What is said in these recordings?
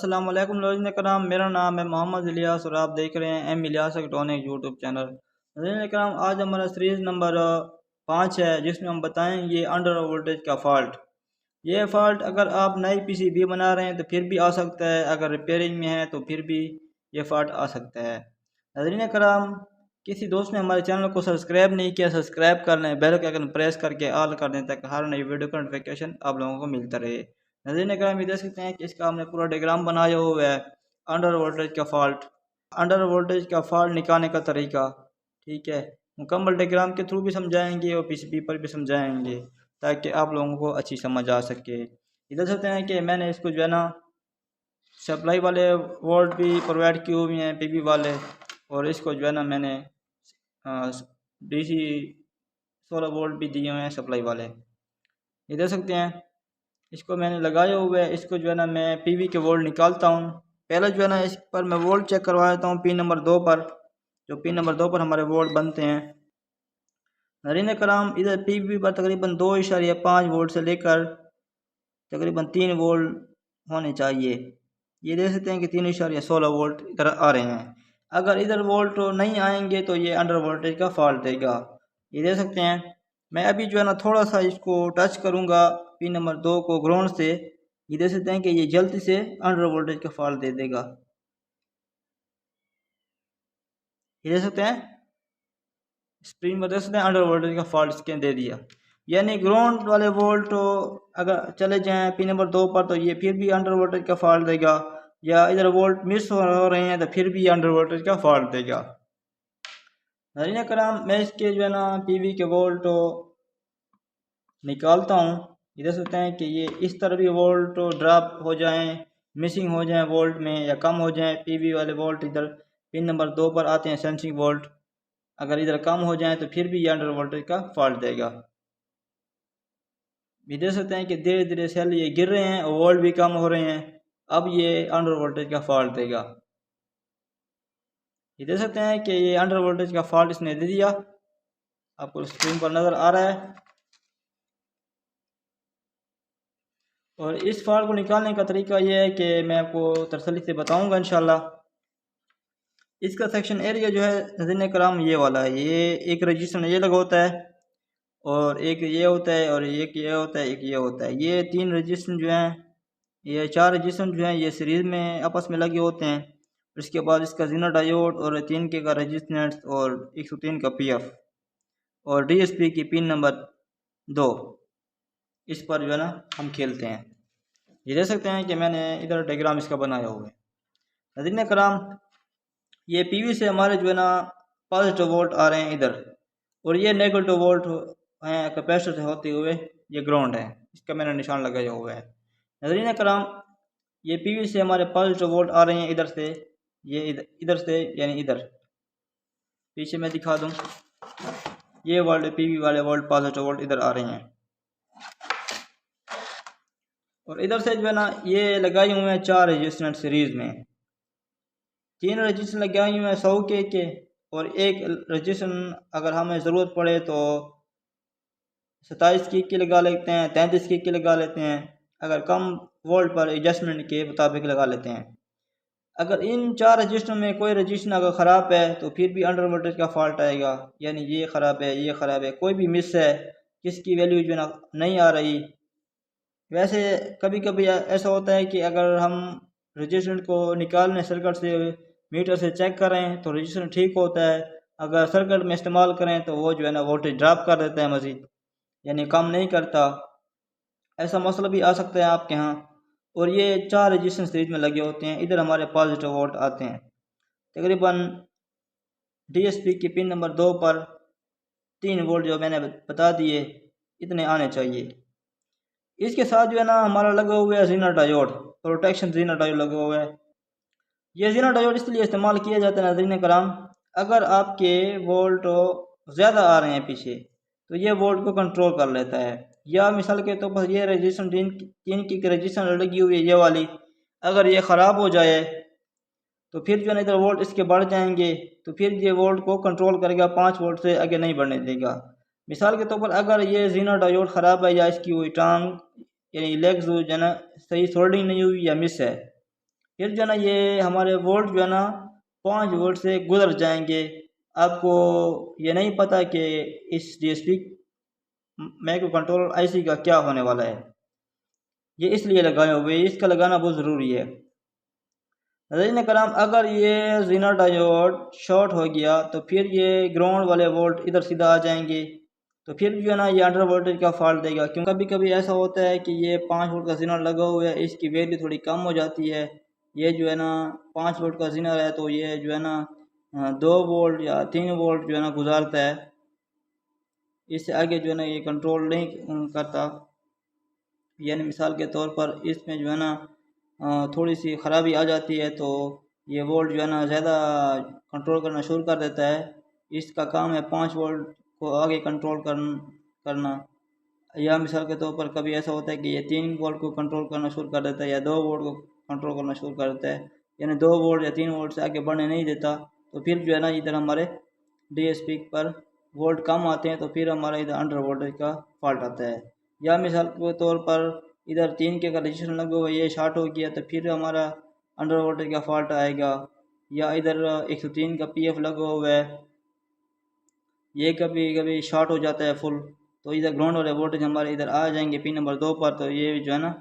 अस्सलाम वालेकुम नाज़रीन कराम, मेरा नाम है मोहम्मद इलियास और आप देख रहे हैं M Ilyas electronic YouTube channel. नाज़रीन कराम, आज हमारा सीरीज़ नंबर 5 है जिसमें हम बताएंगे अंडर वोल्टेज का फ़ॉल्ट। ये फ़ॉल्ट अगर आप नई पीसीबी बना रहे हैं तो फिर भी आ सकता है, अगर रिपेयरिंग में है तो फिर भी ये फ़ॉल्ट आ सकता है। नाज़रीन कराम, किसी दोस्त ने हमारे चैनल को सब्सक्राइब नहीं किया, सब्सक्राइब कर लें, बेल के आइकन प्रेस करके ऑल कर दें ताकि हर नई वीडियो का नोटिफिकेशन आप लोगों को मिलता रहे। नज़रीन कराम, ये देख सकते हैं कि इसका हमने पूरा डायग्राम बनाया हुआ है अंडर वोल्टेज का फ़ॉल्ट। अंडर वोल्टेज का फ़ॉल्ट निकालने का तरीका, ठीक है, मुकम्मल डायग्राम के थ्रू भी समझाएंगे और पीसीबी पर भी समझाएंगे ताकि आप लोगों को अच्छी समझ आ सके। इधर सकते हैं कि मैंने इसको जो है ना सप्लाई वाले वोल्ट भी प्रोवाइड किए हुए हैं पीबी वाले, और इसको जो है ना मैंने डीसी 16 वोल्ट भी दिए हुए हैं सप्लाई वाले। ये देख सकते हैं, इसको मैंने लगाया हुआ है। इसको जो है ना मैं पीवी के वोल्ट निकालता हूँ। पहले जो है ना इस पर मैं वोल्ट चेक करवा देता हूँ पिन नंबर 2 पर, जो पिन नंबर 2 पर हमारे वोल्ट बनते हैं। नरीन कराम, इधर पीवी पर तकरीबन 2.5 वोल्ट से लेकर तकरीबन 3 वोल्ट होने चाहिए। ये देख सकते हैं कि 3.16 वोल्ट इधर आ रहे हैं। अगर इधर वोल्ट नहीं आएंगे तो ये अंडर वोल्टेज का फॉल्ट देगा। ये देख सकते हैं, मैं अभी जो है ना थोड़ा सा इसको टच करूंगा पिन नंबर 2 को ग्राउंड से। ये देख सकते हैं कि ये जल्दी से अंडर वोल्टेज का फॉल्ट दे देगा। ये देख सकते हैं, स्क्रीन पर देख सकते हैं अंडर वोल्टेज का फॉल्ट इसके दे दिया। यानी ग्राउंड वाले वोल्ट अगर चले जाएं पिन नंबर 2 पर तो ये फिर भी अंडर वोल्टेज का फॉल्ट देगा, या इधर वोल्ट मिस हो रहे हैं तो फिर भी अंडर वोल्टेज का फॉल्ट देगा। नाज़रीन कराम, मैं इसके जो है ना पीवी के वोल्ट निकालता हूँ। ये देख सकते हैं कि ये इस तरह भी वोल्ट ड्रॉप हो जाएं, मिसिंग हो जाएं वोल्ट में, या कम हो जाएं पीवी वाले वोल्ट इधर पिन नंबर 2 पर आते हैं सेंसिंग वोल्ट। अगर इधर कम हो जाए तो फिर भी ये अंडर वोल्टेज का फॉल्ट देगा। भी देख सकते हैं कि धीरे धीरे सेल ये गिर रहे हैं और वोल्ट भी कम हो रहे हैं। अब ये अंडर वोल्टेज का फॉल्ट देगा। ये देख सकते हैं कि ये अंडर वोल्टेज का फॉल्ट इसने दे दिया, आपको स्क्रीन पर नज़र आ रहा है। और इस फॉल्ट को निकालने का तरीका ये है कि मैं आपको तसल्ली से बताऊंगा इंशाल्लाह। इसका सेक्शन एरिया जो है नज़रीन कराम ये वाला है। ये एक रजिस्टर ये लगा होता है, और एक ये होता है, और एक ये होता है, एक ये होता है। ये 3 रजिस्टर जो हैं, ये 4 रजिस्टर जो हैं ये सीरीज़ में आपस में लगे होते हैं। उसके बाद इसका जीना डायोड और 3 के का रजिस्टेंस और 103 का पीएफ और डीएसपी की पिन नंबर 2, इस पर जो है ना हम खेलते हैं। ये देख सकते हैं कि मैंने इधर डायग्राम इसका बनाया हुआ है। नज़रीन कराम, ये पीवी से हमारे जो है ना पॉजिटिव वोल्ट आ रहे हैं इधर, और ये नेगेटिव वोल्ट हैं कैपेसिटर से होते हुए ये ग्राउंड है, इसका मैंने निशान लगाया हुआ है। नज़रीन कराम, ये पीवी से हमारे पॉजिटिव वोल्ट आ रहे हैं इधर से, ये इधर से, यानी इधर पीछे मैं दिखा दूं, ये वर्ल्ड पीवी वाले वोल्ट पॉजिटिव वोल्ट इधर आ रहे हैं। और इधर से जो है ना ये लगाए हुए हैं 4 रजिस्टर सीरीज में। 3 रजिस्टर लगाए हुए हैं 100 के, और एक रजिस्टर अगर हमें ज़रूरत पड़े तो 27 की लगा लेते हैं, 33 की लगा लेते हैं, अगर कम वोल्ट पर एडजस्टमेंट के मुताबिक लगा लेते हैं। अगर इन 4 रजिस्टर में कोई रजिस्टर अगर ख़राब है तो फिर भी अंडर वोल्टेज का फॉल्ट आएगा। यानी ये ख़राब है, ये ख़राब है, कोई भी मिस है, किसकी वैल्यू जो ना नहीं आ रही। वैसे कभी कभी ऐसा होता है कि अगर हम रजिस्टर को निकालने सर्किट से मीटर से चेक करें तो रजिस्टर ठीक होता है, अगर सर्किट में इस्तेमाल करें तो वो जो है ना वोल्टेज ड्रॉप कर देता है मज़ीद, यानी कम नहीं करता। ऐसा मसला भी आ सकता है आपके यहाँ। और ये 4 रजिस्टर सीरीज में लगे होते हैं। इधर हमारे पॉजिटिव वोल्ट आते हैं तकरीबन डीएसपी की पिन नंबर 2 पर 3 वोल्ट जो मैंने बता दिए इतने आने चाहिए। इसके साथ जो है ना हमारा लगा हुआ है Zener diode, protection Zener diode लगा हुआ है। ये जीना डायोड इसलिए इस्तेमाल किया जाता है नाज़रीन कराम, अगर आपके वोल्ट ज़्यादा आ रहे हैं पीछे तो ये वोल्ट को कंट्रोल कर लेता है। या मिसाल के तौर पर ये रजिस्टर 3 की रजिस्टर लगी हुई है ये वाली, अगर ये ख़राब हो जाए तो फिर जो है ना इधर वोल्ट इसके बढ़ जाएंगे, तो फिर ये वोल्ट को कंट्रोल करेगा, 5 वोल्ट से आगे नहीं बढ़ने देगा। मिसाल के तौर पर अगर ये जीना डायोड ख़राब है, या इसकी हुई टांग यानी लेग्स जो है ना सही सोल्डिंग नहीं हुई या मिस है, फिर जो है ना ये हमारे वोल्ट जो है ना 5 वोल्ट से गुजर जाएंगे। आपको ये नहीं पता कि इस DSP माइक्रो कंट्रोलर IC का क्या होने वाला है, ये इसलिए लगाए हुए, इसका लगाना बहुत ज़रूरी है। नाज़रीन कराम, अगर ये ज़ीनर डायोड शॉर्ट हो गया तो फिर ये ग्राउंड वाले वोल्ट इधर सीधा आ जाएंगे, तो फिर जो है ना ये अंडर वोल्टेज का फॉल्ट देगा। क्योंकि कभी कभी ऐसा होता है कि ये 5 वोल्ट का ज़ीनर लगा हुआ है, इसकी वैल्यू थोड़ी कम हो जाती है। ये जो है ना 5 वोल्ट का ज़ीनर है तो ये जो है ना 2 वोल्ट या 3 वोल्ट जो है ना गुजारता है, इससे आगे जो है ना ये कंट्रोल नहीं करता। यानी मिसाल के तौर पर इसमें जो है ना थोड़ी सी ख़राबी आ जाती है तो ये वोल्ट जो है ना ज़्यादा कंट्रोल करना शुरू कर देता है। इसका काम है 5 वोल्ट को आगे कंट्रोल करना। या मिसाल के तौर पर कभी ऐसा होता है कि ये 3 वोल्ट को कंट्रोल करना शुरू कर देता है या 2 वोल्ट को कंट्रोल करना शुरू कर देता है, यानी 2 वोल्ट या 3 वोल्ट से आगे बढ़ने नहीं देता। तो फिर जो है ना इधर हमारे DSP पर वोल्ट कम आते हैं, तो फिर हमारा इधर अंडर वोल्टेज का फॉल्ट आता है। या मिसाल के तौर पर इधर 3 के का रजिस्टर लगा हुआ है, ये शॉर्ट हो गया तो फिर हमारा अंडर वोल्टेज का फॉल्ट आएगा। या इधर 103 का PF लगा हुआ है, ये कभी कभी शॉर्ट हो जाता है फुल, तो इधर ग्राउंड वाले वोल्टेज हमारे इधर आ जाएंगे पिन नंबर 2 पर, तो ये जो है ना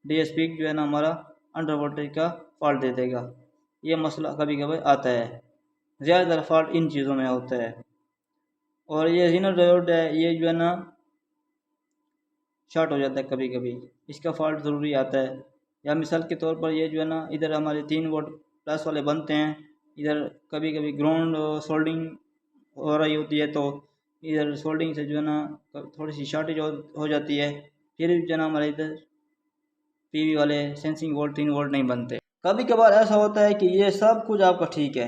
DSP जो है ना हमारा अंडर वोल्टेज का फॉल्ट दे देगा। ये मसला कभी कभी आता है, ज़्यादातर फॉल्ट इन चीज़ों में होता है। और ये ज़ीनर डायोड है, ये जो है ना शॉर्ट हो जाता है कभी कभी, इसका फॉल्ट ज़रूरी आता है। या मिसाल के तौर पर ये जो है ना इधर हमारे 3 वोल्ट प्लस वाले बनते हैं, इधर कभी कभी ग्राउंड सोल्डिंग हो रही होती है, तो इधर सोल्डिंग से जो है ना थोड़ी सी शॉर्टेज हो जाती है, फिर जो है ना हमारे इधर PV वाले सेंसिंग वोल्ट 3 वोल्ट नहीं बनते। कभी कभार ऐसा होता है कि ये सब कुछ आपका ठीक है,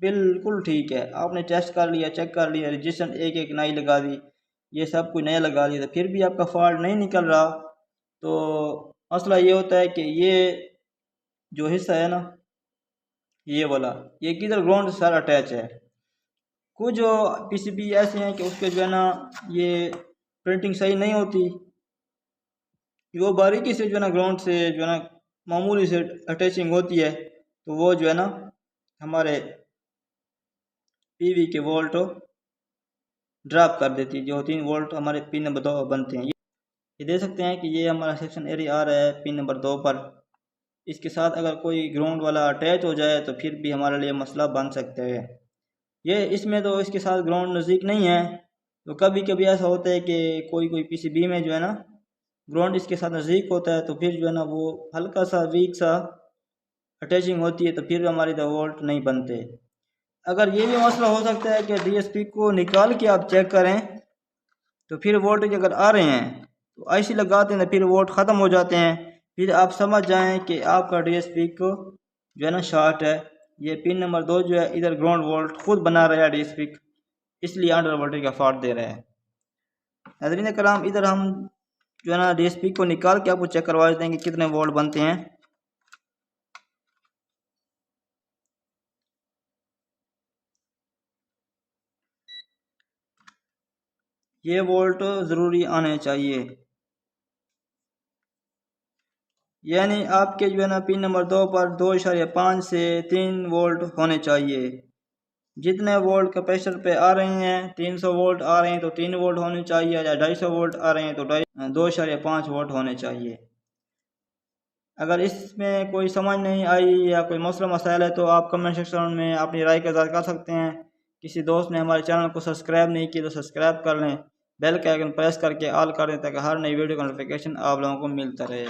बिल्कुल ठीक है, आपने टेस्ट कर लिया, चेक कर लिया, रजिस्टर एक एक नई लगा दी, ये सब कुछ नया लगा दिया, तो फिर भी आपका फॉल्ट नहीं निकल रहा, तो मसला ये होता है कि ये जो हिस्सा है ना ये वाला, ये किधर ग्राउंड से सारा अटैच है। कुछ जो PCB ऐसे हैं कि उसके जो है ना ये प्रिंटिंग सही नहीं होती, वो बारीकी से जो है ना ग्राउंड से जो है ना मामूली से अटैचिंग होती है, तो वो जो है ना हमारे PV के वोल्ट ड्रॉप कर देती है। जो 3 वोल्ट हमारे पिन नंबर 2 बनते हैं, ये देख सकते हैं कि ये हमारा सेक्शन एरिया आ रहा है पिन नंबर 2 पर। इसके साथ अगर कोई ग्राउंड वाला अटैच हो जाए तो फिर भी हमारे लिए मसला बन सकता है। ये इसमें तो इसके साथ ग्राउंड नज़दीक नहीं है, तो कभी कभी ऐसा होता है कि कोई PCB में जो है ना ग्राउंड इसके साथ नज़दीक होता है, तो फिर जो है ना वो हल्का सा वीक सा अटैचिंग होती है, तो फिर हमारे इधर वोल्ट नहीं बनते। अगर ये भी मसला हो सकता है कि DSP को निकाल के आप चेक करें, तो फिर वोल्टेज अगर आ रहे हैं तो IC लगाते हैं तो फिर वोल्ट ख़त्म हो जाते हैं, फिर आप समझ जाएं कि आपका DSP को जो है ना शॉर्ट है। ये पिन नंबर 2 जो है इधर ग्राउंड वोल्ट खुद बना रहा है DSP, इसलिए अंडर वोल्टेज का फॉल्ट दे रहा है। नाज़रीन कराम, इधर हम जो है ना DSP को निकाल के आपको चेक करवा देते हैं कि कितने वोल्ट बनते हैं। ये वोल्ट ज़रूरी आने चाहिए, यानी आपके जो है ना पिन नंबर 2 पर 2.5 से 3 वोल्ट होने चाहिए। जितने वोल्ट कैपेसिटर पे आ रहे हैं, 300 वोल्ट आ रहे हैं तो 3 वोल्ट होने चाहिए, या 250 वोल्ट आ रहे हैं तो 2.5 वोल्ट होने चाहिए। अगर इसमें कोई समझ नहीं आई या कोई मसला मसाइल है तो आप कमेंट सेक्शन में अपनी राय का इज़हार कर सकते हैं। किसी दोस्त ने हमारे चैनल को सब्सक्राइब नहीं किया तो सब्सक्राइब कर लें, बेल के आइकन प्रेस करके ऑल कर दें ताकि हर नई वीडियो का नोटिफिकेशन आप लोगों को मिलता रहे।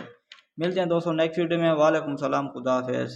मिलते हैं दोस्तों नेक्स्ट वीडियो में। वालेकुम सलाम, खुदा हाफिज़।